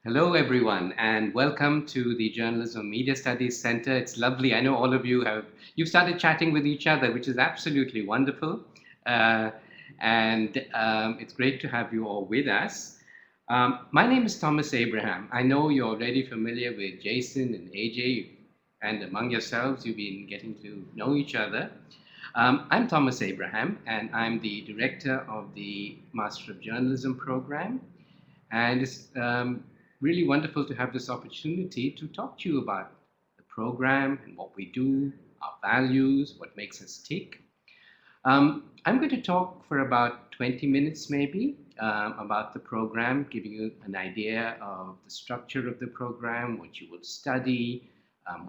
Hello, everyone, and welcome to the Journalism Media Studies Center. It's lovely. I know all of you've started chatting with each other, which is absolutely wonderful. Uh, and it's great to have you all with us. My name is Thomas Abraham. I know you're already familiar with Jason and AJ, and among yourselves, you've been getting to know each other. I'm Thomas Abraham, and I'm the director of the Master of Journalism program. And it's really wonderful to have this opportunity to talk to you about the program and what we do, our values, what makes us tick. I'm going to talk for about 20 minutes, maybe, about the program, giving you an idea of the structure of the program, what you will study,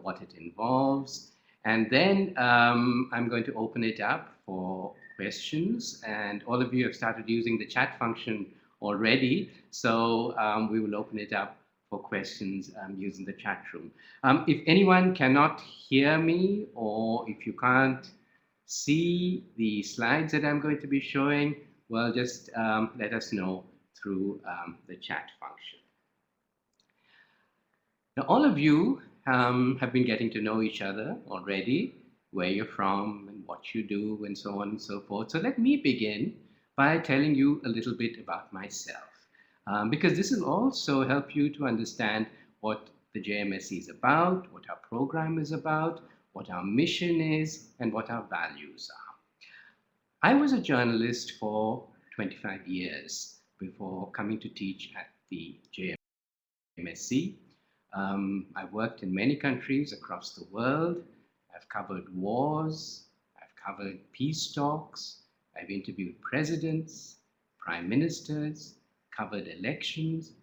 what it involves. And then I'm going to open it up for questions. And all of you have started using the chat function already. So we will open it up for questions using the chat room. If anyone cannot hear me or if you can't see the slides that I'm going to be showing, well, just let us know through the chat function. Now, all of you have been getting to know each other already, where you're from and what you do and so on and so forth. So let me begin by telling you a little bit about myself, because this will also help you to understand what the JMSC is about, what our program is about, what our mission is, and what our values are. I was a journalist for 25 years before coming to teach at the JMSC. I've worked in many countries across the world. I've covered wars, I've covered peace talks, I've interviewed presidents, prime ministers, covered elections,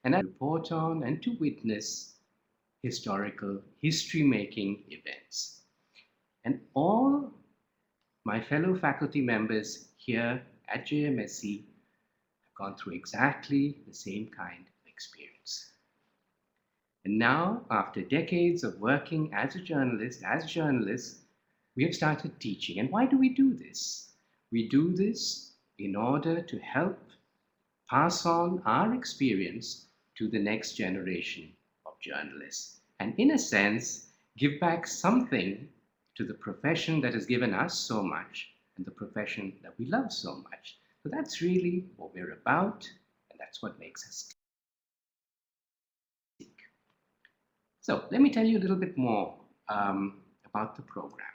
and I report on and to witness historical history-making events. And all my fellow faculty members here at JMSC have gone through exactly the same kind of experience. And now, after decades of working as journalists, we have started teaching. And why do we do this? We do this in order to help pass on our experience to the next generation of journalists. And in a sense, give back something to the profession that has given us so much and the profession that we love so much. So that's really what we're about, and that's what makes us tick. So let me tell you a little bit more about the program.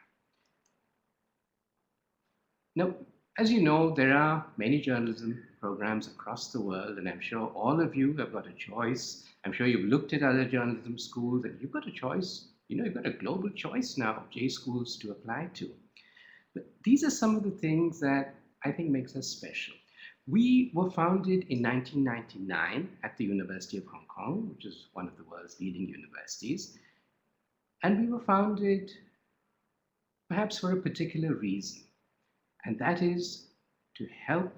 Now, as you know, there are many journalism programs across the world, and I'm sure all of you have got a choice. I'm sure you've looked at other journalism schools, and you've got a choice. You've got a global choice now of J schools to apply to. But these are some of the things that I think makes us special. We were founded in 1999 at the University of Hong Kong, which is one of the world's leading universities. And we were founded perhaps for a particular reason, and that is to help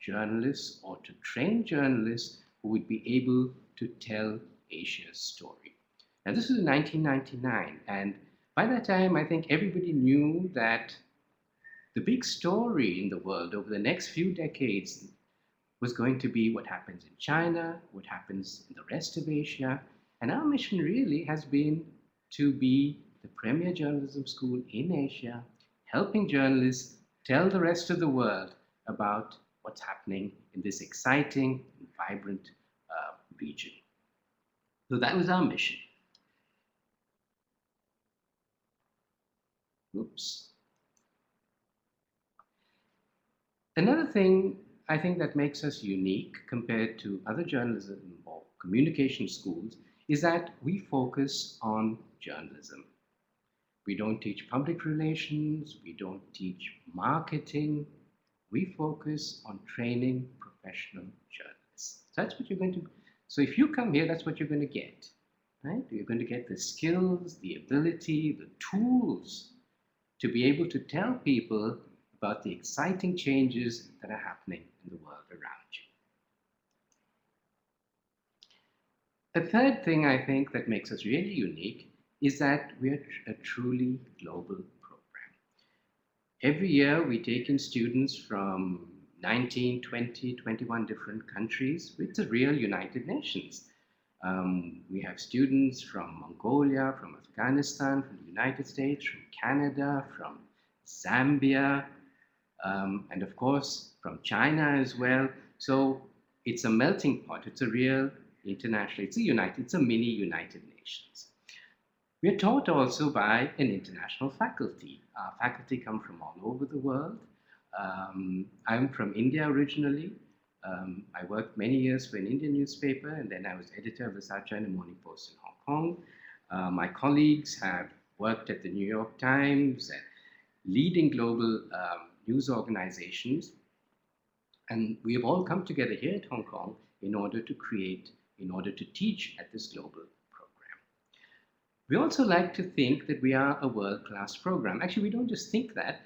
journalists or to train journalists who would be able to tell Asia's story. Now, this was in 1999, and by that time, I think everybody knew that the big story in the world over the next few decades was going to be what happens in China, what happens in the rest of Asia. And our mission really has been to be the premier journalism school in Asia, helping journalists tell the rest of the world about what's happening in this exciting and vibrant region. So that was our mission. Oops. Another thing I think that makes us unique compared to other journalism or communication schools is that we focus on journalism. We don't teach public relations, we don't teach marketing, we focus on training professional journalists. So that's what you're going to, so if you come here, that's what you're going to get, right? You're going to get the skills, the ability, the tools to be able to tell people about the exciting changes that are happening in the world around you. A third thing I think that makes us really unique is that we're a truly global program. Every year we take in students from 19, 20, 21 different countries with the real United Nations. We have students from Mongolia, from Afghanistan, from the United States, from Canada, from Zambia, and of course from China as well. So it's a melting pot. It's a real international, it's a mini United Nations. We are taught also by an international faculty. Our faculty come from all over the world. I'm from India originally. I worked many years for an Indian newspaper, and then I was editor of the South China Morning Post in Hong Kong. My colleagues have worked at the New York Times and leading global news organizations, and we have all come together here at Hong Kong in order to teach at this global program. We also like to think that we are a world-class program. Actually, we don't just think that.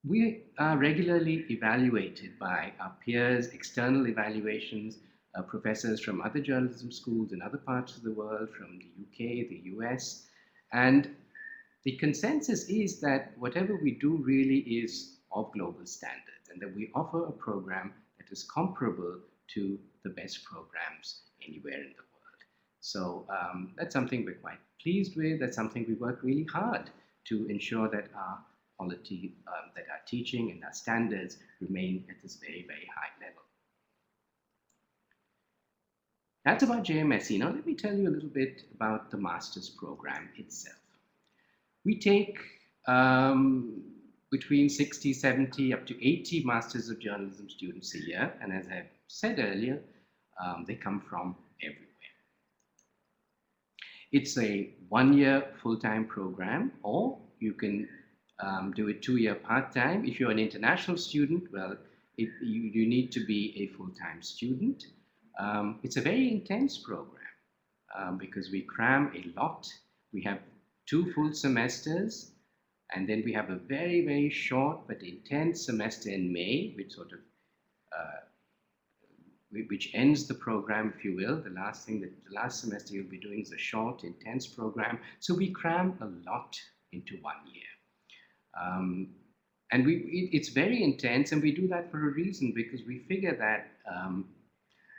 We are regularly evaluated by our peers, external evaluations, professors from other journalism schools in other parts of the world, from the UK, the US, and the consensus is that whatever we do really is of global standards and that we offer a program that is comparable to the best programs anywhere in the world. So that's something we're quite pleased with. That's something we work really hard to ensure that our quality, that our teaching and our standards remain at this very, very high level. That's about JMSC. Now let me tell you a little bit about the master's program itself. We take between 60, 70, up to 80 Masters of Journalism students a year. And as I said earlier, they come from everywhere. It's a one-year full-time program, or you can do it two-year part-time. If you're an international student, well, you need to be a full-time student. It's a very intense program because we cram a lot. We have 2 full semesters, and then we have a very, very short but intense semester in May, which ends the program, if you will. The last semester you'll be doing is a short, intense program. So we cram a lot into 1 year. And it's very intense, and we do that for a reason, because we figure that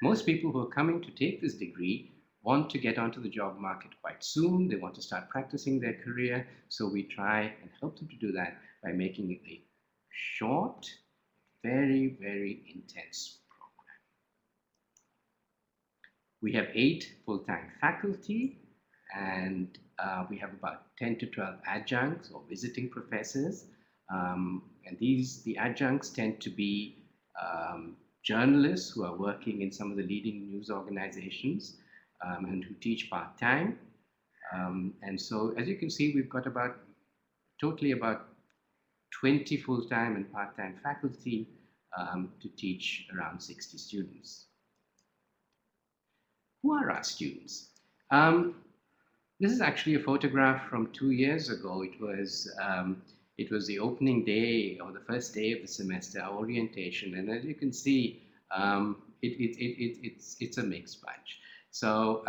most people who are coming to take this degree want to get onto the job market quite soon. They want to start practicing their career. So we try and help them to do that by making it a short, very, very intense program. We have 8 full-time faculty, and we have about 10 to 12 adjuncts or visiting professors. And the adjuncts tend to be journalists who are working in some of the leading news organizations and who teach part-time. And so, as you can see, we've got totally about 20 full-time and part-time faculty to teach around 60 students. Who are our students? This is actually a photograph from 2 years ago. It was the opening day, or the first day of the semester, our orientation, and as you can see, it's a mixed bunch. So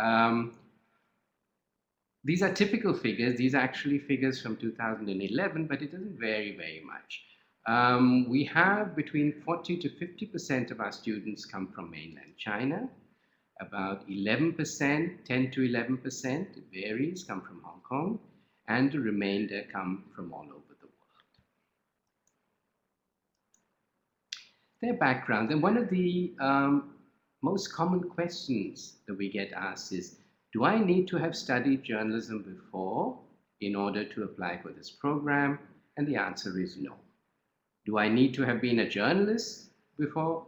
these are typical figures. These are actually figures from 2011, but it doesn't vary very much. We have between 40 to 50% of our students come from mainland China. About 11%, 10 to 11%, it varies, come from Hong Kong, and the remainder come from all over the world. Their background, and one of the most common questions that we get asked is, do I need to have studied journalism before in order to apply for this program? And the answer is no. Do I need to have been a journalist before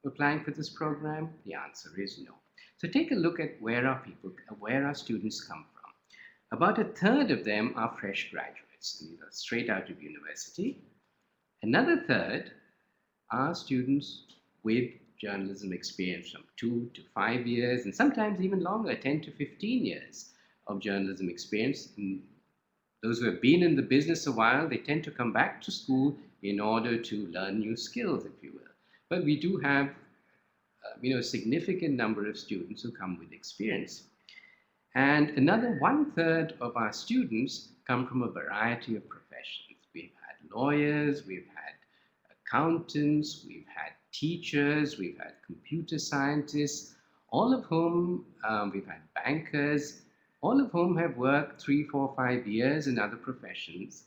applying for this program? The answer is no. So take a look at where our students come from. About a third of them are fresh graduates. These are straight out of university. Another third are students with journalism experience from 2 to 5 years, and sometimes even longer, 10 to 15 years of journalism experience. And those who have been in the business a while, they tend to come back to school in order to learn new skills, if you will. But we do have a significant number of students who come with experience. And another 1/3 of our students come from a variety of professions. We've had lawyers, we've had accountants, we've had teachers, we've had computer scientists, all of whom we've had bankers, all of whom have worked 3, 4, 5 years in other professions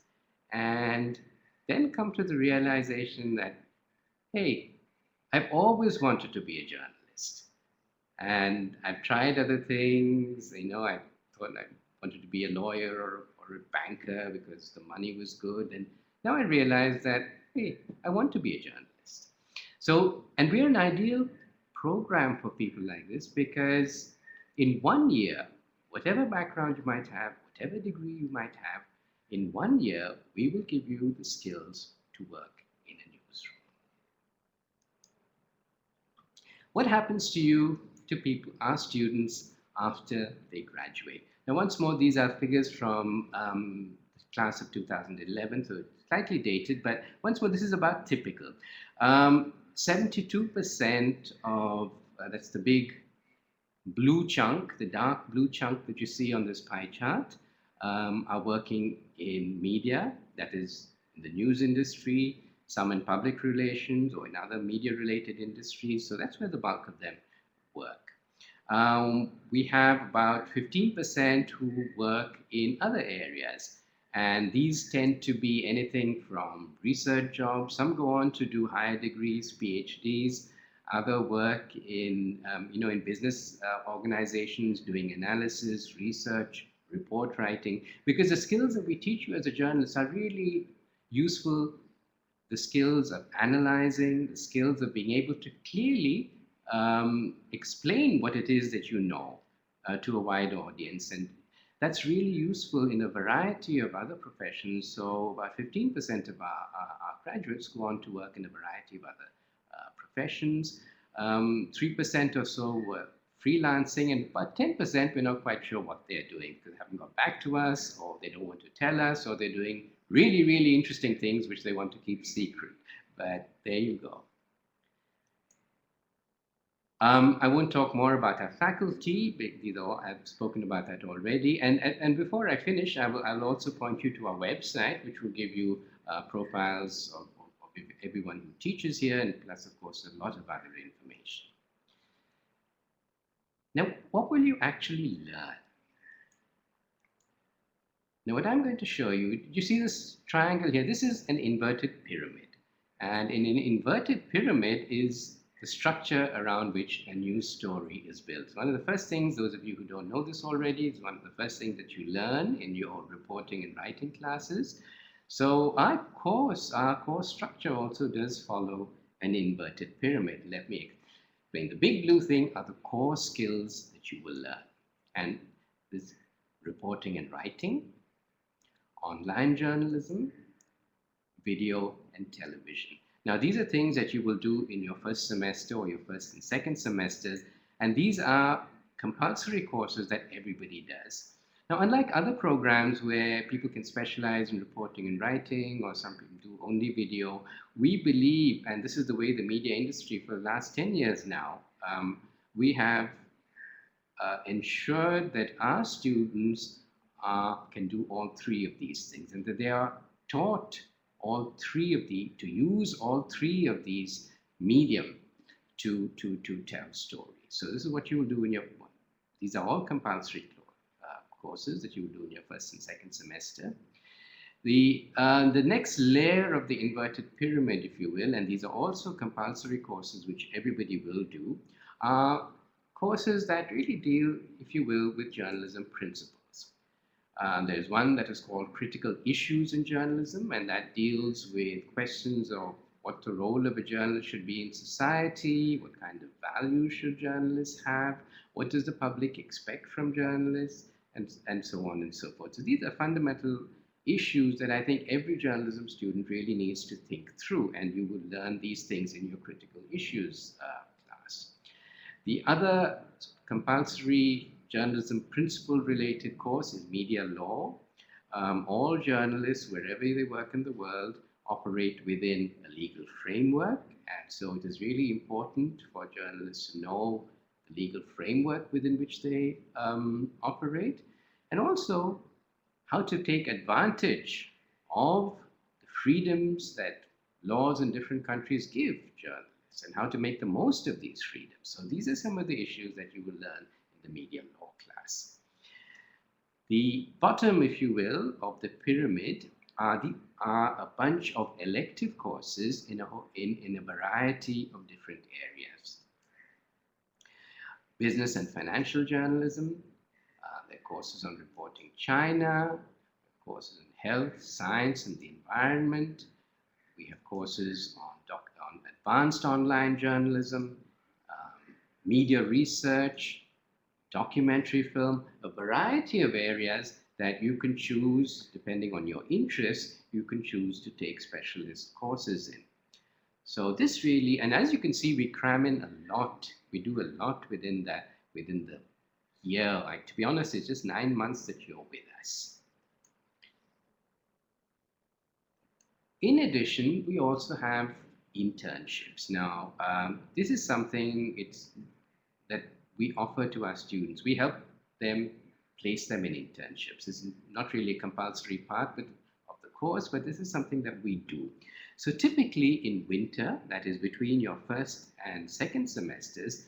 and then come to the realization that, hey, I've always wanted to be a journalist. And I've tried other things. I thought I wanted to be a lawyer or a banker because the money was good. And now I realize that, hey, I want to be a journalist. So, and we're an ideal program for people like this because in 1 year, whatever background you might have, whatever degree you might have, in 1 year, we will give you the skills to work in a newsroom. What happens to you, to people, our students, after they graduate? Now, once more, these are figures from the class of 2011, so it's slightly dated, but once more, this is about typical. 72% of, that's the big blue chunk, the dark blue chunk that you see on this pie chart, are working in media, that is in the news industry, some in public relations or in other media related industries. So that's where the bulk of them work. We have about 15% who work in other areas. And these tend to be anything from research jobs. Some go on to do higher degrees, PhDs. Other work in business organizations doing analysis, research, report writing, because the skills that we teach you as a journalist are really useful. The skills of analyzing, the skills of being able to clearly explain what it is that you know to a wide audience. And that's really useful in a variety of other professions. So about 15% of our graduates go on to work in a variety of other professions. 3% or so were freelancing, and about 10% we're not quite sure what they're doing because they haven't got back to us, or they don't want to tell us, or they're doing really, really interesting things which they want to keep secret. But there you go. I won't talk more about our faculty, though I've spoken about that already. And before I finish, I'll also point you to our website, which will give you profiles of everyone who teaches here, and plus, of course, a lot of other information. Now, what will you actually learn? Now, what I'm going to show you, you see this triangle here? This is an inverted pyramid. And in an inverted pyramid is the structure around which a news story is built. One of the first things, those of you who don't know this already, is one of the first things that you learn in your reporting and writing classes. So our course structure also does follow an inverted pyramid. Let me explain. The big blue thing are the core skills that you will learn. And this reporting and writing, online journalism, video, and television. Now, these are things that you will do in your first semester or your first and second semesters, and these are compulsory courses that everybody does. Now, unlike other programs where people can specialize in reporting and writing, or some people do only video, we believe, and this is the way the media industry for the last 10 years now, we have ensured that our students can do all three of these things, and that they are taught to use all three of these medium to tell stories. So this is what you will do in your, these are all compulsory courses that you will do in your first and second semester. The next layer of the inverted pyramid, if you will, and these are also compulsory courses which everybody will do, are courses that really deal, if you will, with journalism principles. There's one that is called Critical Issues in Journalism, and that deals with questions of what the role of a journalist should be in society, what kind of values should journalists have, what does the public expect from journalists, and so on and so forth. So these are fundamental issues that I think every journalism student really needs to think through, and you will learn these things in your Critical Issues class. The other compulsory journalism principle related course is media law. All journalists, wherever they work in the world, operate within a legal framework, and so it is really important for journalists to know the legal framework within which they operate, and also how to take advantage of the freedoms that laws in different countries give journalists. freedoms and how to make the most of these freedoms. So these are some of the issues that you will learn in the media law class. The bottom, if you will, of the pyramid are a bunch of elective courses in a variety of different areas. Business and financial journalism, there are courses on reporting China, courses in health, science, and the environment. We have courses on advanced online journalism, media research, documentary film, a variety of areas that you can choose, depending on your interests, you can choose to take specialist courses in. So this really, and as you can see, we cram in a lot. We do a lot within the year. Like, to be honest, it's just 9 months that you're with us. In addition, we also have internships. Now, this is something that we offer to our students. We help them place them in internships. This is not really a compulsory part of the course, but this is something that we do. So typically in winter, that is between your first and second semesters,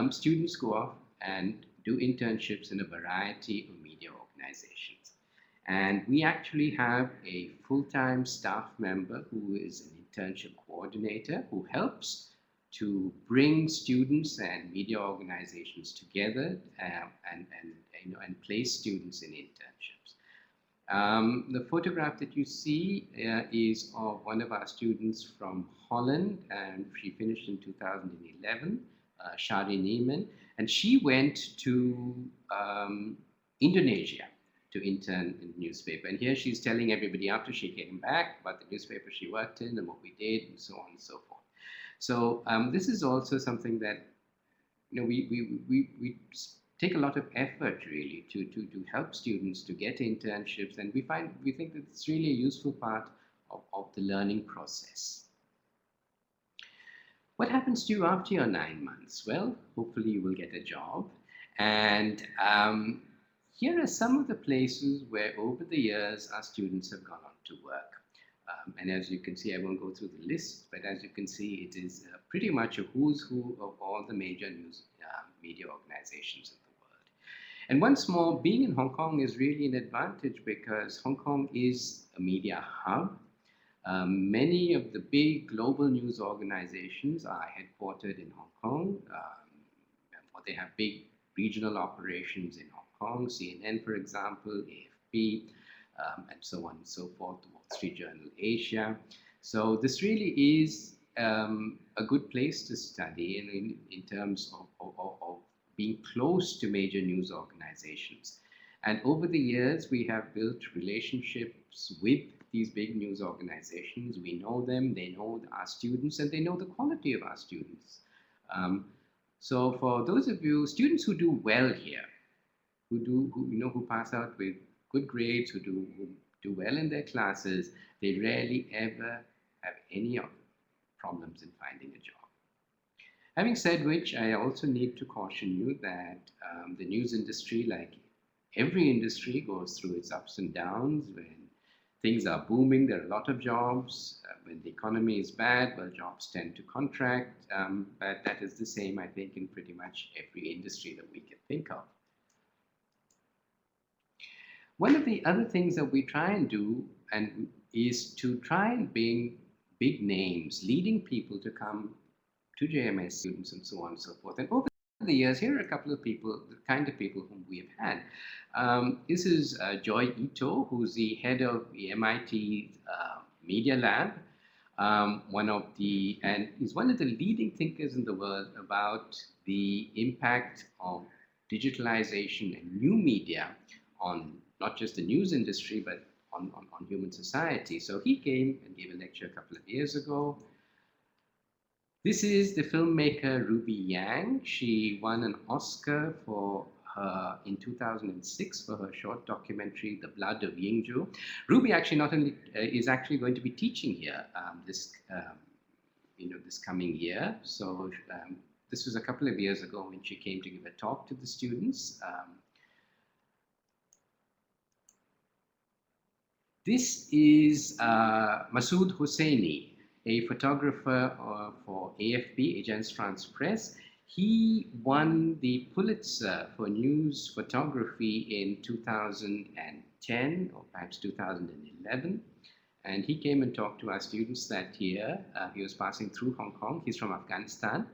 students go off and do internships in a variety of media organizations. And we actually have a full-time staff member who is an internship coordinator who helps to bring students and media organizations together and place students in internships. The photograph that you see is of one of our students from Holland, and she finished in 2011, Shari Neiman, and she went to Indonesia to intern in the newspaper. And here she's telling everybody after she came back about the newspaper she worked in and what we did and so on and so forth. So this is also something that we take a lot of effort really to help students to get internships, and we think that it's really a useful part of the learning process. What happens to you after your 9 months? Well, hopefully you will get a job, and here are some of the places where over the years our students have gone on to work. And as you can see, I won't go through the list, but as you can see, it is pretty much a who's who of all the major news media organizations in the world. And once more, being in Hong Kong is really an advantage because Hong Kong is a media hub. Many of the big global news organizations are headquartered in Hong Kong, or they have big regional operations in Hong Kong, CNN, for example, AFP, and so on and so forth, the Wall Street Journal Asia. So this really is a good place to study in terms of being close to major news organizations. And over the years, we have built relationships with these big news organizations. We know them, they know our students, and they know the quality of our students. So for those of you, students who do well here, who pass out with good grades, who do well in their classes, they rarely ever have any problems in finding a job. Having said which, I also need to caution you that the news industry, like every industry, goes through its ups and downs. When things are booming, there are a lot of jobs. When the economy is bad, well, jobs tend to contract. But that is the same, I think, in pretty much every industry that we can think of. One of the other things that we try and do is to try and bring big names, leading people to come to JMSC students and so on and so forth. And over the years, here are a couple of people, the kind of people whom we have had. This is Joy Ito, who's the head of the MIT Media Lab, and he's one of the leading thinkers in the world about the impact of digitalization and new media on not just the news industry, but on human society. So he came and gave a lecture a couple of years ago. This is the filmmaker Ruby Yang. She won an Oscar in 2006 for her short documentary, The Blood of Yingzhou. Ruby actually not only is actually going to be teaching here this coming year. So this was a couple of years ago when she came to give a talk to the students. This is Masood Hosseini. a photographer for AFP, Agence France Presse. He won the Pulitzer for news photography in 2010 or perhaps 2011. And he came and talked to our students that year. He was passing through Hong Kong. He's from Afghanistan.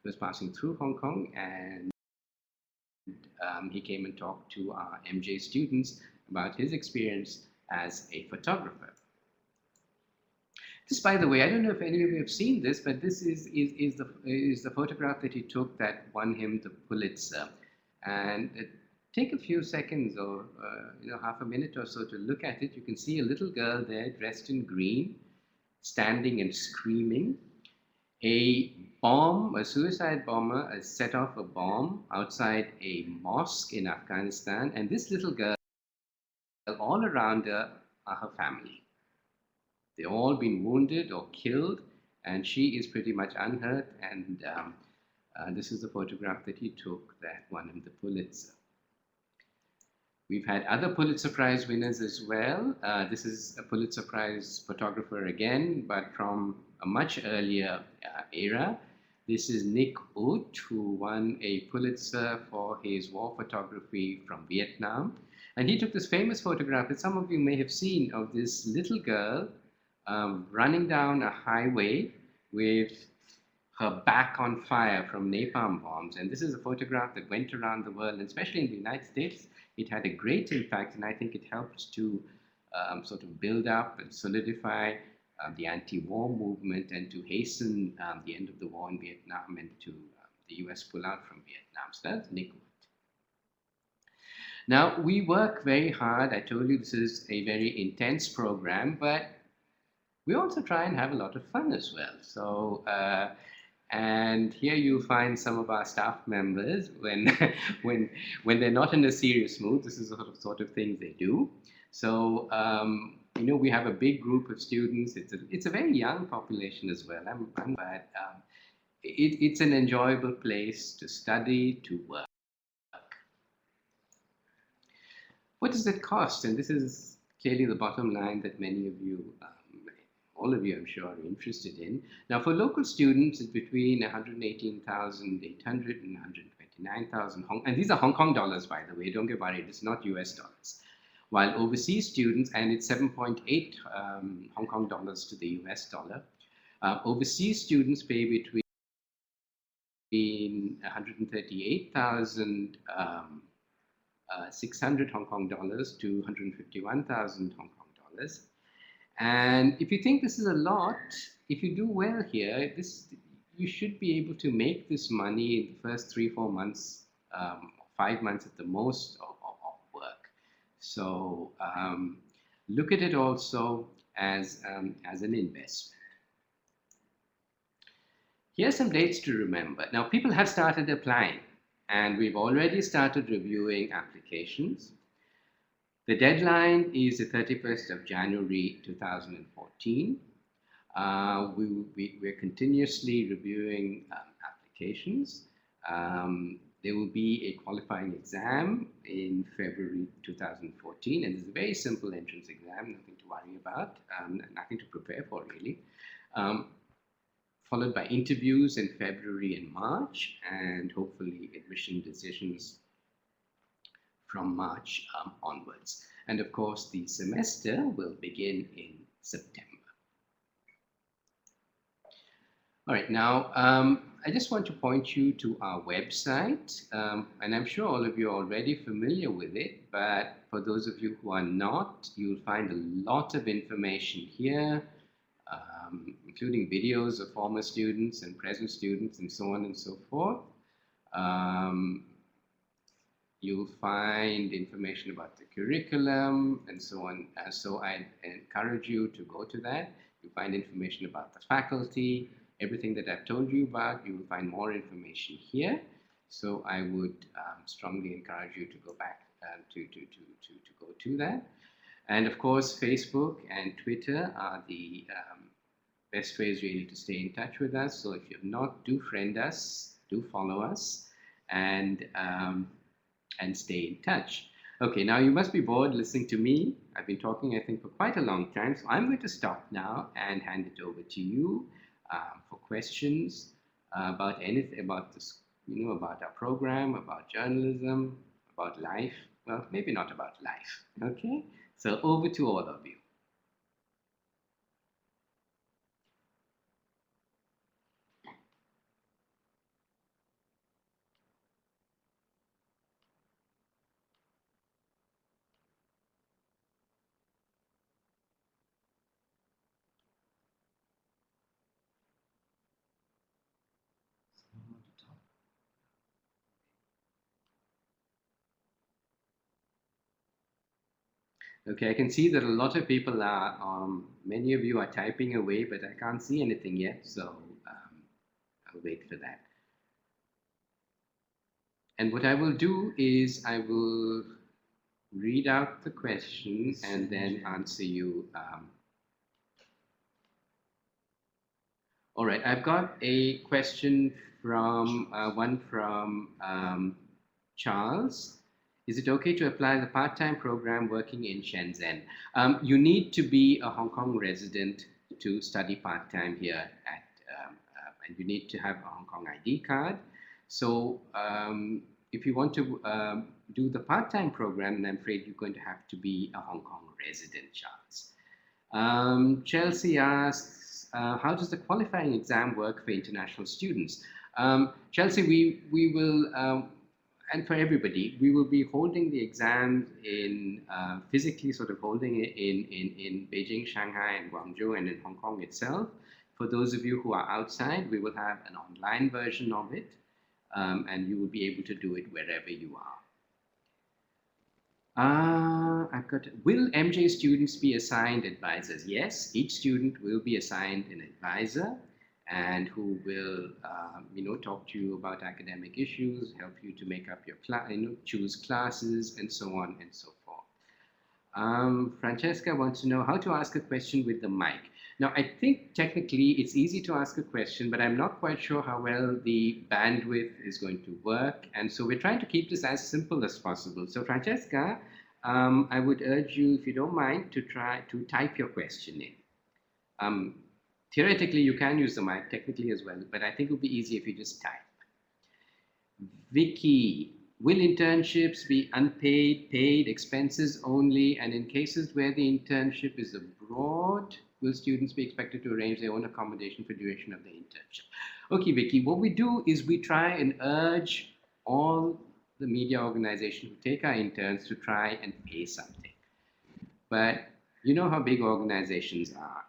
He was passing through Hong Kong, and he came and talked to our MJ students about his experience as a photographer. This, by the way, I don't know if any of you have seen this, but this is the photograph that he took that won him the Pulitzer. And take a few seconds or half a minute or so to look at it. You can see a little girl there dressed in green, standing and screaming. A suicide bomber has set off a bomb outside a mosque in Afghanistan, and this little girl, all around her are her family. They've all been wounded or killed, and she is pretty much unhurt. And this is the photograph that he took that won him the Pulitzer. We've had other Pulitzer Prize winners as well. This is a Pulitzer Prize photographer again, but from a much earlier era. This is Nick Ut, who won a Pulitzer for his war photography from Vietnam. And he took this famous photograph that some of you may have seen of this little girl running down a highway with her back on fire from napalm bombs. And this is a photograph that went around the world, and especially in the United States. It had a great impact, and I think it helped to sort of build up and solidify the anti-war movement and to hasten the end of the war in Vietnam and to the US pull out from Vietnam. So that's Nick Wood. Now, we work very hard. I told you this is a very intense program, but we also try and have a lot of fun as well. So, and here you'll find some of our staff members when, when they're not in a serious mood. This is the sort of things they do. So, we have a big group of students. It's a very young population as well. I'm glad. It's an enjoyable place to study, to work. What does it cost? And this is clearly the bottom line that many of you, all of you, I'm sure, are interested in. Now, for local students, it's between 118,800 and 129,000 and these are Hong Kong dollars, by the way. Don't get worried. It's not US dollars. While overseas students, and it's 7.8 Hong Kong dollars to the US dollar, overseas students pay between 138,600 Hong Kong dollars to 151,000 Hong Kong dollars. And if you think this is a lot, if you do well here, you should be able to make this money in the first 3-4 months, 5 months at the most of work. So look at it also as an investment. Here's some dates to remember. Now, people have started applying, and we've already started reviewing applications. The deadline is the 31st of January 2014. We're continuously reviewing applications. There will be a qualifying exam in February 2014, and it's a very simple entrance exam, nothing to worry about, nothing to prepare for really. Followed by interviews in February and March, and hopefully admission decisions from March onwards. And of course, the semester will begin in September. All right, now I just want to point you to our website, and I'm sure all of you are already familiar with it, but for those of you who are not, you'll find a lot of information here, including videos of former students and present students and so on and so forth. You'll find information about the curriculum and so on. So I encourage you to go to that. You'll find information about the faculty, everything that I've told you about. You will find more information here. So I would strongly encourage you to go back to go to that. And of course, Facebook and Twitter are the best ways really to stay in touch with us. So if you have not, do friend us, do follow us, and stay in touch. Okay, now you must be bored listening to me. I've been talking, I think, for quite a long time. So I'm going to stop now and hand it over to you for questions about anything about this, about our program, about journalism, about life. Well, maybe not about life. Okay, so over to all of you. Okay, I can see that a lot of people are, many of you are typing away, but I can't see anything yet, so I'll wait for that. And what I will do is I will read out the question and then answer you. All right, I've got a question from one from Charles. Is it okay to apply the part-time program working in Shenzhen? You need to be a Hong Kong resident to study part-time here and you need to have a Hong Kong ID card. So if you want to do the part-time program, then I'm afraid you're going to have to be a Hong Kong resident, Charles. Chelsea asks, how does the qualifying exam work for international students? Chelsea, we will, and for everybody, we will be holding the exams in physically sort of holding it in Beijing, Shanghai, and Guangzhou, and in Hong Kong itself. For those of you who are outside, we will have an online version of it, and you will be able to do it wherever you are. I've got, will MJ students be assigned advisors? Yes, each student will be assigned an advisor and who will, talk to you about academic issues, help you to make up your class, choose classes, and so on and so forth. Francesca wants to know how to ask a question with the mic. Now, I think technically it's easy to ask a question, but I'm not quite sure how well the bandwidth is going to work. And so we're trying to keep this as simple as possible. So, Francesca, I would urge you, if you don't mind, to try to type your question in. Theoretically, you can use the mic, technically as well, but I think it would be easy if you just type. Vicky, will internships be unpaid, paid, expenses only? And in cases where the internship is abroad, will students be expected to arrange their own accommodation for duration of the internship? Okay, Vicky, what we do is we try and urge all the media organizations who take our interns to try and pay something. But you know how big organizations are.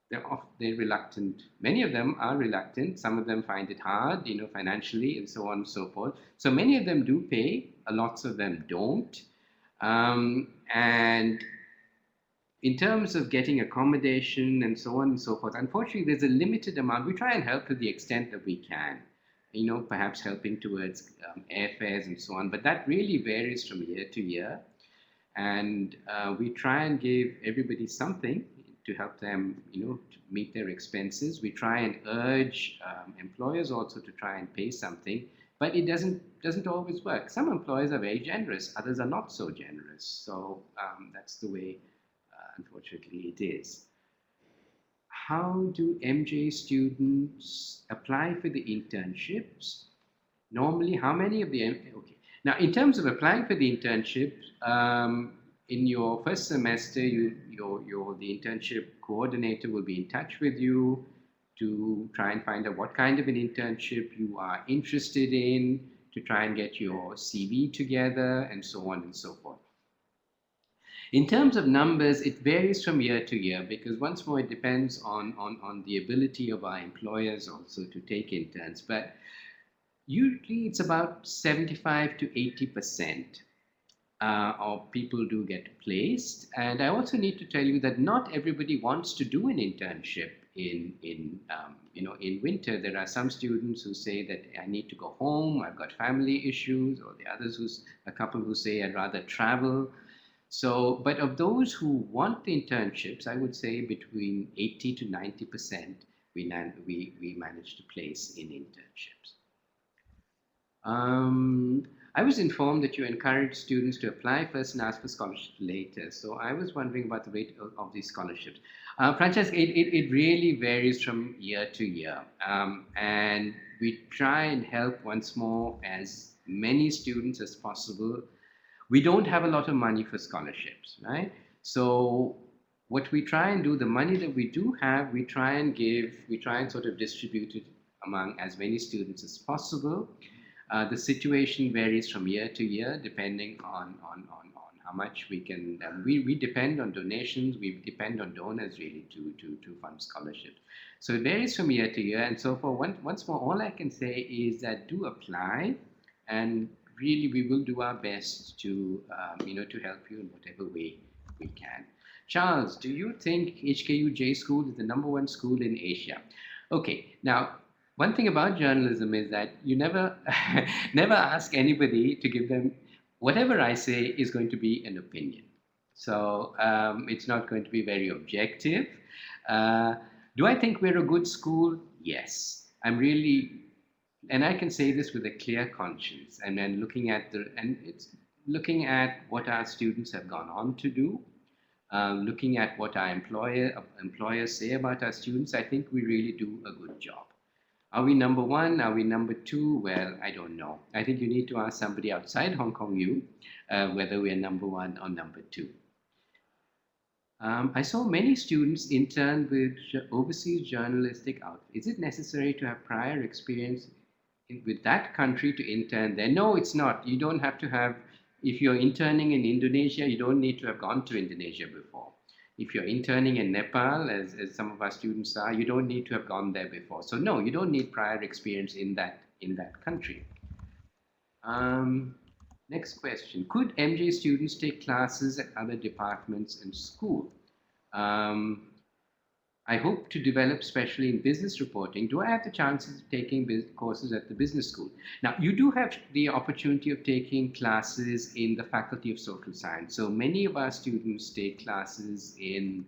They're reluctant. Many of them are reluctant. Some of them find it hard, financially and so on and so forth. So many of them do pay. Lots of them don't. And in terms of getting accommodation and so on and so forth, unfortunately, there's a limited amount. We try and help to the extent that we can, perhaps helping towards airfares and so on. But that really varies from year to year. And we try and give everybody something to help them, to meet their expenses. We try and urge employers also to try and pay something, but it doesn't always work. Some employers are very generous, others are not so generous. So that's the way, unfortunately, it is. How do MJ students apply for the internships? Normally, how many of the okay? Now, in terms of applying for the internship, in your first semester, the internship coordinator will be in touch with you to try and find out what kind of an internship you are interested in, to try and get your CV together, and so on and so forth. In terms of numbers, it varies from year to year because once more it depends on the ability of our employers also to take interns. But usually it's about 75 to 80% of people do get placed. And I also need to tell you that not everybody wants to do an internship in winter. There are some students who say that I need to go home, I've got family issues, or the others a couple who say I'd rather travel. So, but of those who want the internships, I would say between 80 to 90% we manage to place in internships. I was informed that you encourage students to apply first and ask for scholarship later. So I was wondering about the rate of these scholarships. Francesca, it really varies from year to year. And we try and help once more as many students as possible. We don't have a lot of money for scholarships, right? So what we try and do, the money that we do have, we try and give, we try and sort of distribute it among as many students as possible. The situation varies from year to year depending on how much we can. We depend on donations, we depend on donors really to fund scholarships. So it varies from year to year. And so for once more, all I can say is that do apply, and really we will do our best to to help you in whatever way we can. Charles, do you think HKUJ School is the number one school in Asia? Okay, now one thing about journalism is that you never never ask anybody to give them whatever I say is going to be an opinion. So it's not going to be very objective. Uh, do I think we're a good school? Yes. I'm really, and I can say this with a clear conscience. And then it's looking at what our students have gone on to do, looking at what our employers say about our students. I think we really do a good job. Are we number one? Are we number two? Well, I don't know. I think you need to ask somebody outside Hong Kong U whether we're number one or number two. I saw many students intern with overseas journalistic outfits. Is it necessary to have prior experience with that country to intern there? No, it's not. You don't have to have, if you're interning in Indonesia, you don't need to have gone to Indonesia before. If you're interning in Nepal, as some of our students are, you don't need to have gone there before. So no, you don't need prior experience in that country. Um, Next question. Could MJ students take classes at other departments in school? Um, I hope to develop specially in business reporting. Do I have the chances of taking courses at the business school? Now, you do have the opportunity of taking classes in the Faculty of Social Science. So many of our students take classes in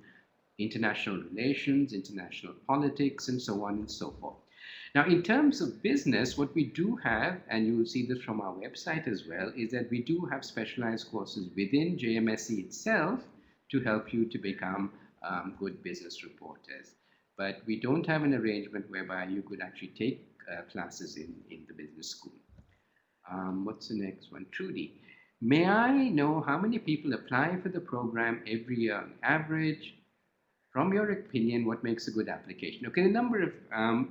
international relations, international politics, and so on and so forth. Now, in terms of business, what we do have, and you will see this from our website as well, is that we do have specialized courses within JMSC itself to help you to become good business reporters. But we don't have an arrangement whereby you could actually take classes in the business school. What's the next one? Trudy. May I know how many people apply for the program every year on average? From your opinion, what makes a good application? Okay, the number of,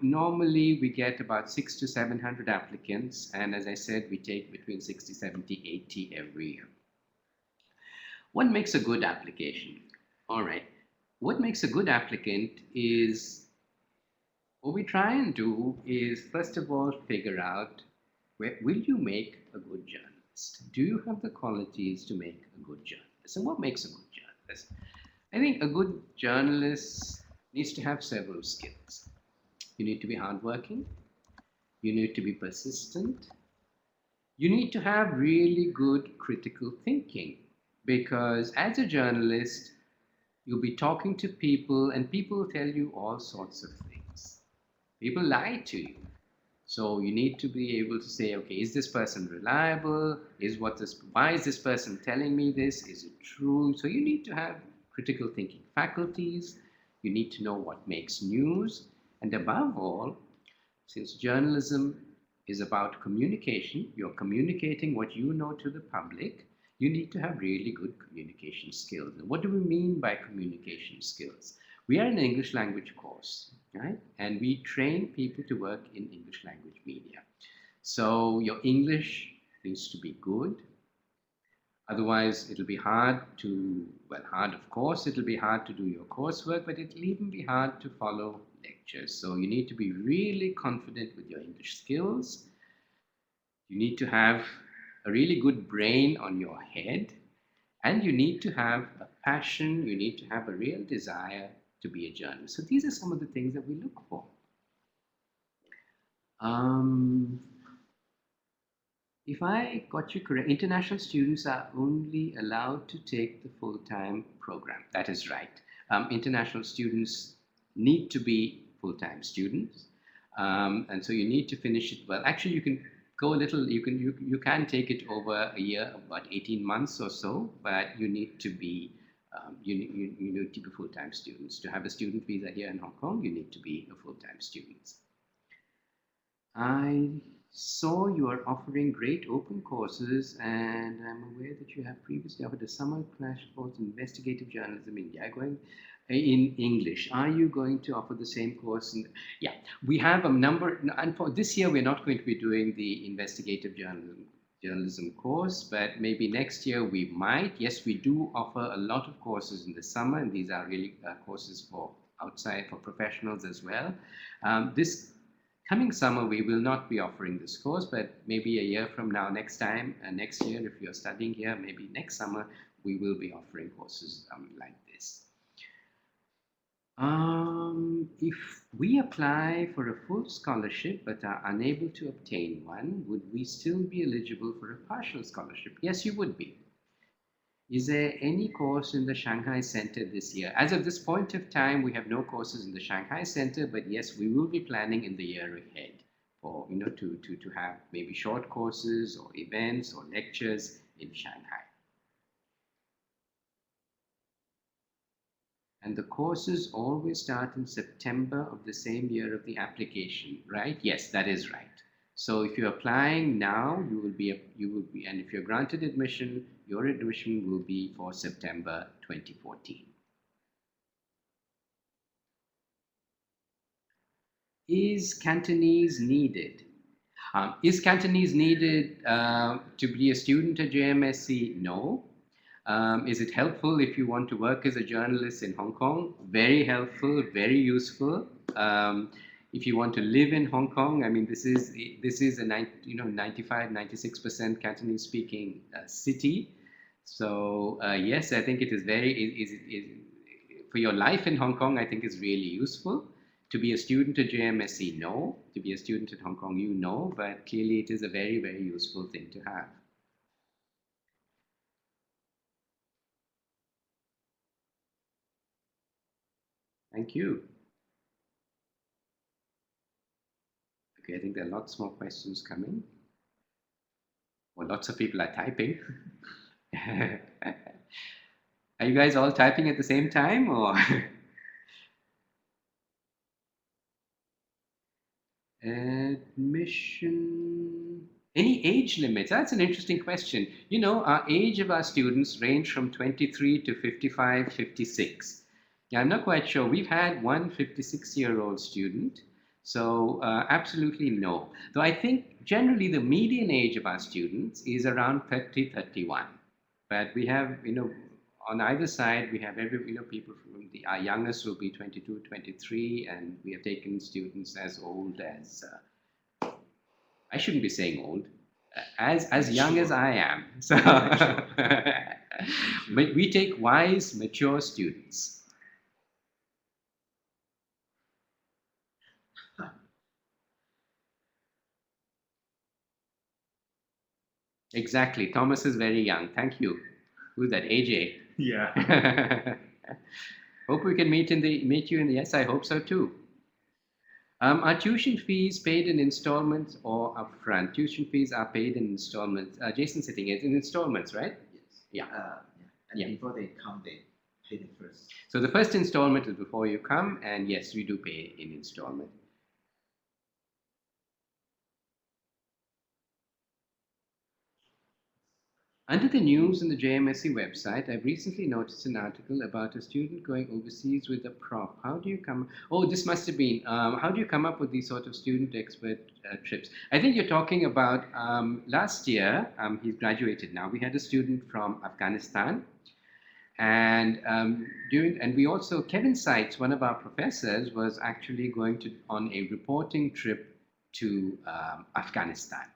normally we get about 600 to 700 applicants, and as I said, we take between 60, 70, 80 every year. What makes a good application? All right, what makes a good applicant is, what we try and do is, first of all, figure out, will you make a good journalist? Do you have the qualities to make a good journalist? And what makes a good journalist? I think a good journalist needs to have several skills. You need to be hardworking. You need to be persistent. You need to have really good critical thinking, because as a journalist, you'll be talking to people and people tell you all sorts of things. People lie to you. So you need to be able to say, okay, is this person reliable? Why is this person telling me this? Is it true? So you need to have critical thinking faculties. You need to know what makes news. And above all, since journalism is about communication, you're communicating what you know to the public, you need to have really good communication skills. And what do we mean by communication skills? We are an English language course, right? And we train people to work in English language media. So your English needs to be good. Otherwise, it'll be hard of course, it'll be hard to do your coursework, but it'll even be hard to follow lectures. So you need to be really confident with your English skills. You need to have a really good brain on your head, and you need to have a passion, you need to have a real desire to be a journalist. So these are some of the things that we look for. If I got you correct, international students are only allowed to take the full-time program. That is right. International students need to be full-time students. And so you need to finish it well. Actually, you can go a little. You can take it over a year, about 18 months or so, but you need to be you need to be full-time students. To have a student visa here in Hong Kong, you need to be a full-time student. I saw you are offering great open courses, and I'm aware that you have previously offered a summer crash course in investigative journalism in India. Going in English, are you going to offer the same course? Yeah, we have a number, and for this year, we're not going to be doing the investigative journalism course, but maybe next year we might. Yes, we do offer a lot of courses in the summer, and these are really courses for outside for professionals as well. This coming summer, we will not be offering this course, but maybe a year from now, next time, next year, if you're studying here, maybe next summer, we will be offering courses like this. If we apply for a full scholarship but are unable to obtain one, would we still be eligible for a partial scholarship? Yes, you would be. Is there any course in the Shanghai Center this year? As of this point of time, we have no courses in the Shanghai Center, but yes, we will be planning in the year ahead for, to have maybe short courses or events or lectures in Shanghai. And the courses always start in September of the same year of the application, right? Yes, that is right. So if you're applying now, you will be, and if you're granted admission, your admission will be for September 2014. Is Cantonese needed? Is Cantonese needed to be a student at JMSC? No. Is it helpful if you want to work as a journalist in Hong Kong? Very helpful, very useful. If you want to live in Hong Kong, I mean, this is a 95-96% Cantonese speaking city. So yes, I think it is for your life in Hong Kong. I think is really useful. To be a student at JMSC, no. To be a student in Hong Kong, you know. But clearly, it is a very, very useful thing to have. Thank you. Okay, I think there are lots more questions coming. Well, lots of people are typing. Are you guys all typing at the same time, or? Admission. Any age limits? That's an interesting question. Our age of our students range from 23 to 55, 56. Yeah, I'm not quite sure. We've had one 56-year-old student, so absolutely no. Though I think generally the median age of our students is around 30, 31. But we have, on either side, we have people from our youngest will be 22, 23, and we have taken students as old as, I shouldn't be saying old, as young as I am. So, but we take wise, mature students. Exactly. Thomas is very young. Thank you. Who's that? AJ. Yeah. Hope we can meet you in the. Yes, I hope so too. Are tuition fees paid in installments or upfront? Tuition fees are paid in installments. Jason sitting it in installments, right? Yes. Yeah. And Yeah. before they come, they pay the first. So the first installment is before you come, and yes, we do pay in installment. Under the news on the JMSC website, I've recently noticed an article about a student going overseas with a prof. How do you come? Oh, this must have been. How do you come up with these sort of student expert trips? I think you're talking about last year. He's graduated now. We had a student from Afghanistan, and we also Kevin Seitz, one of our professors, was actually going on a reporting trip to Afghanistan.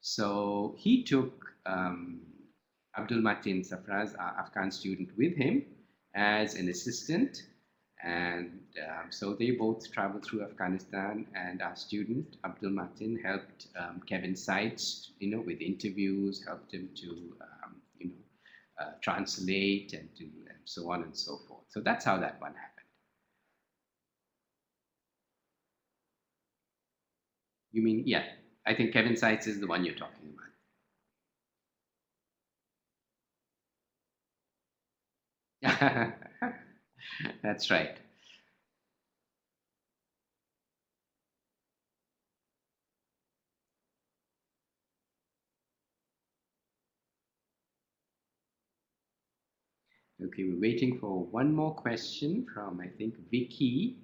So he took Abdul Matin Safraz, our Afghan student, with him as an assistant. And so they both traveled through Afghanistan, and our student, Abdul Matin, helped Kevin Seitz, with interviews, helped him to, translate and so on and so forth. So that's how that one happened. You mean, yeah. I think Kevin Seitz is the one you're talking about. That's right. Okay, we're waiting for one more question from, I think, Vicky.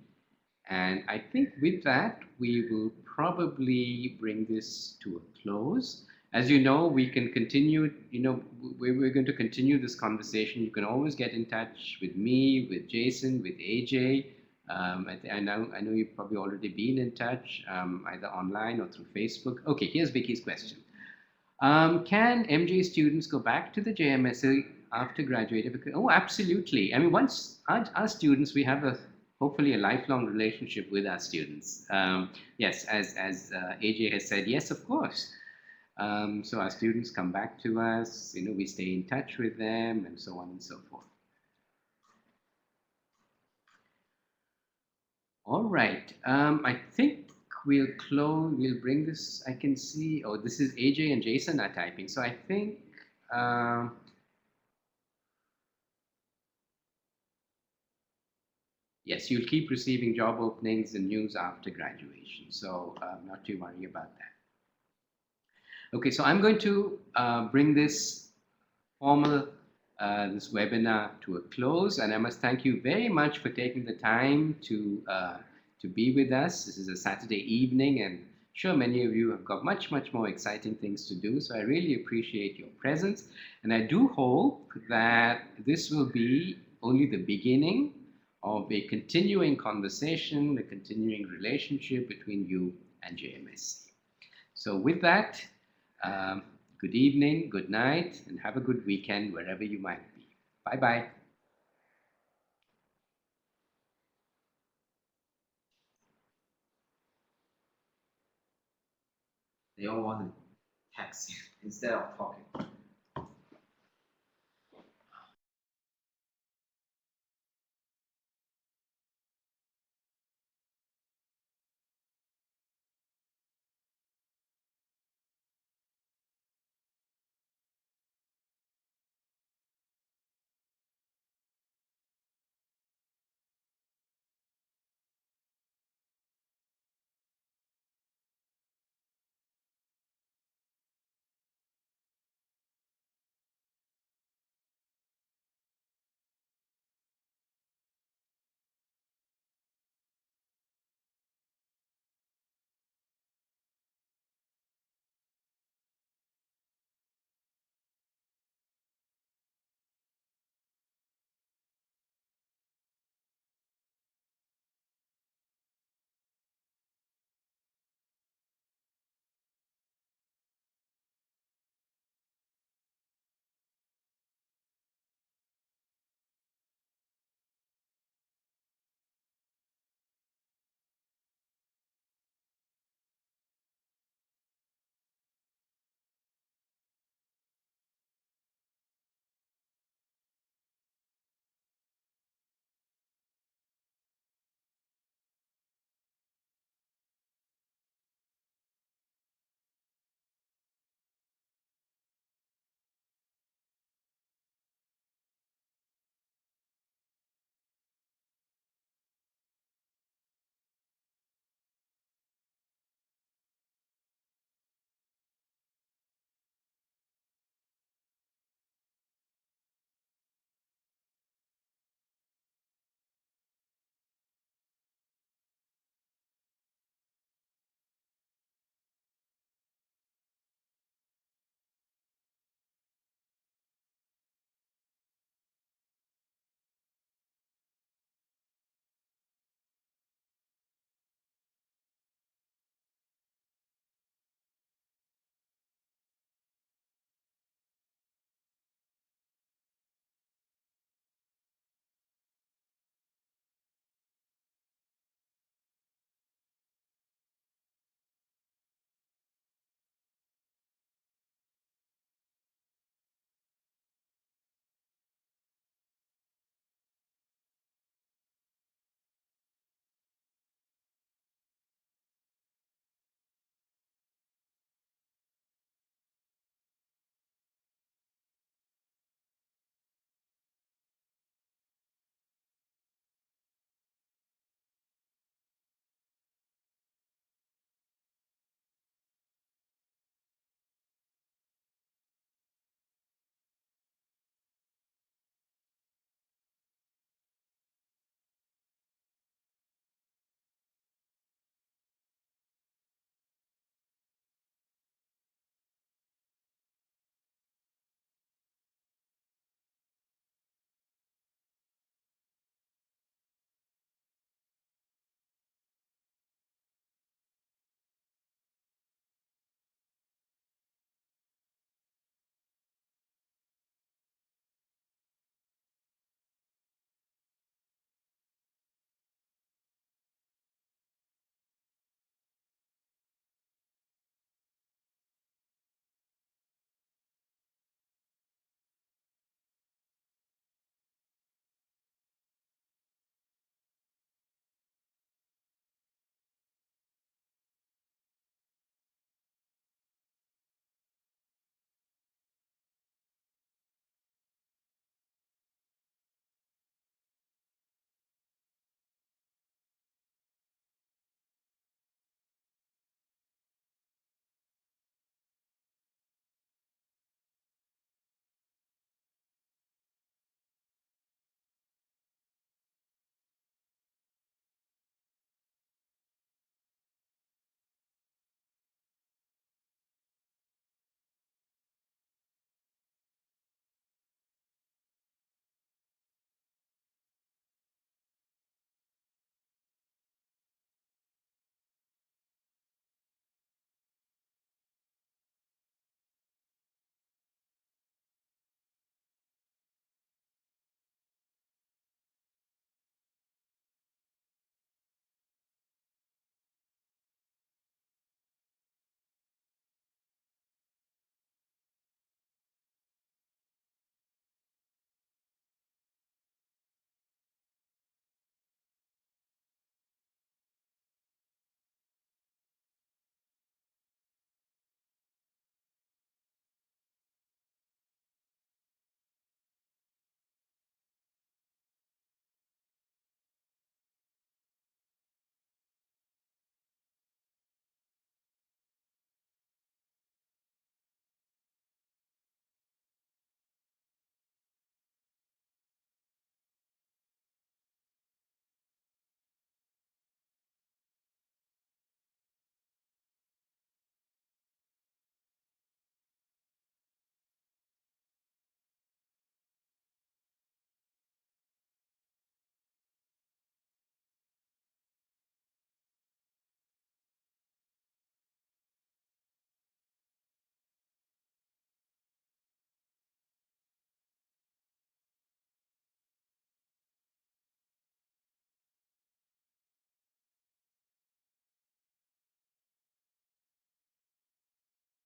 And I think with that, we will probably bring this to a close. As you know, we can continue, we're going to continue this conversation. You can always get in touch with me, with Jason, with AJ. I know you've probably already been in touch, either online or through Facebook. Okay, here's Vicky's question. Can MJ students go back to the JMSC after graduating? Oh, absolutely. I mean, once our students, we have hopefully a lifelong relationship with our students. Yes, as AJ has said, yes, of course. So our students come back to us. We stay in touch with them, and so on and so forth. All right. I think we'll close. We'll bring this. I can see. Oh, this is AJ and Jason are typing. So I think. Um, Yes, you'll keep receiving job openings and news after graduation. So not to worry about that. Okay, so I'm going to bring formal this webinar to a close, and I must thank you very much for taking the time to be with us. This is a Saturday evening, and sure many of you have got much more exciting things to do. So I really appreciate your presence, and I do hope that this will be only the beginning of a continuing conversation, a continuing relationship between you and JMSC. So with that, um, good evening, good night, and have a good weekend wherever you might be. Bye bye. They all want to text instead of talking.